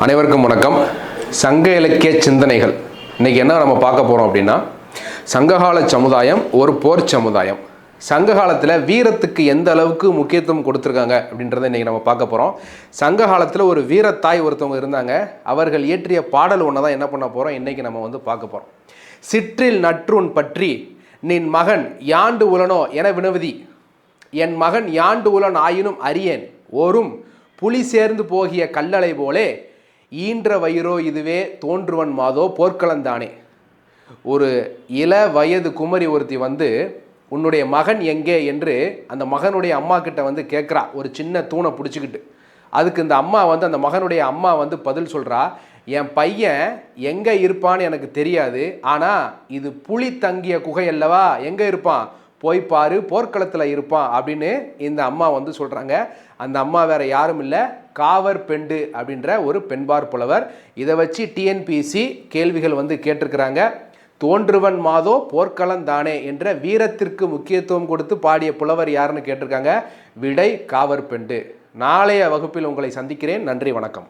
அனைவருக்கும் வணக்கம். சங்க இலக்கிய சிந்தனைகள். இன்னைக்கு என்ன நம்ம பார்க்க போகிறோம் அப்படின்னா, சங்ககால சமுதாயம் ஒரு போர் சமுதாயம். சங்க காலத்தில் வீரத்துக்கு எந்த அளவுக்கு முக்கியத்துவம் கொடுத்துருக்காங்க அப்படின்றத இன்றைக்கி நம்ம பார்க்க போகிறோம். சங்க காலத்தில் ஒரு வீரத்தாய் ஒருத்தவங்க இருந்தாங்க. அவர்கள் இயற்றிய பாடல் ஒன்று தான் என்ன பண்ண போகிறோம் இன்றைக்கி நம்ம பார்க்க போகிறோம். சிற்றில் நற்றுன் பற்றி நின் மகன் யாண்டு உலனோ என வினவதி, என் மகன் யாண்டு உலன் ஆயினும் அறியேன், ஓரும் புலி சேர்ந்து போகிய கல்லளை போலே ஈன்ற வயிறோ இதுவே தோன்றுவன் மாதோ போர்க்களந்தானே. ஒரு இள வயது குமரி ஒருத்தி வந்து உன்னுடைய மகன் எங்கே என்று அந்த மகனுடைய அம்மா கிட்ட வந்து கேட்குறா, ஒரு சின்ன தூணை பிடிச்சிக்கிட்டு. அதுக்கு இந்த அம்மா வந்து அந்த மகனுடைய அம்மா வந்து பதில் சொல்கிறா, என் பையன் எங்கே இருப்பான்னு எனக்கு தெரியாது, ஆனால் இது புலி தங்கிய குகை அல்லவா, எங்கே இருப்பான் போய் பாரு, போர்க்களத்தில் இருப்பான் அப்படின்னு இந்த அம்மா வந்து சொல்கிறாங்க. அந்த அம்மா வேறு யாரும் இல்லை, காவர் பெண்டு அப்படின்ற ஒரு பெண்பார் புலவர். இதை வச்சு டிஎன்பிஎஸ்சி கேள்விகள் வந்து கேட்டிருக்கிறாங்க. தோன்றுவன் மாதோ போர்க்களந்தானே என்ற வீரத்திற்கு முக்கியத்துவம் கொடுத்து பாடிய புலவர் யாருன்னு கேட்டிருக்காங்க. விடை காவர் பெண்டு. நாளைய வகுப்பில் உங்களை சந்திக்கிறேன். நன்றி, வணக்கம்.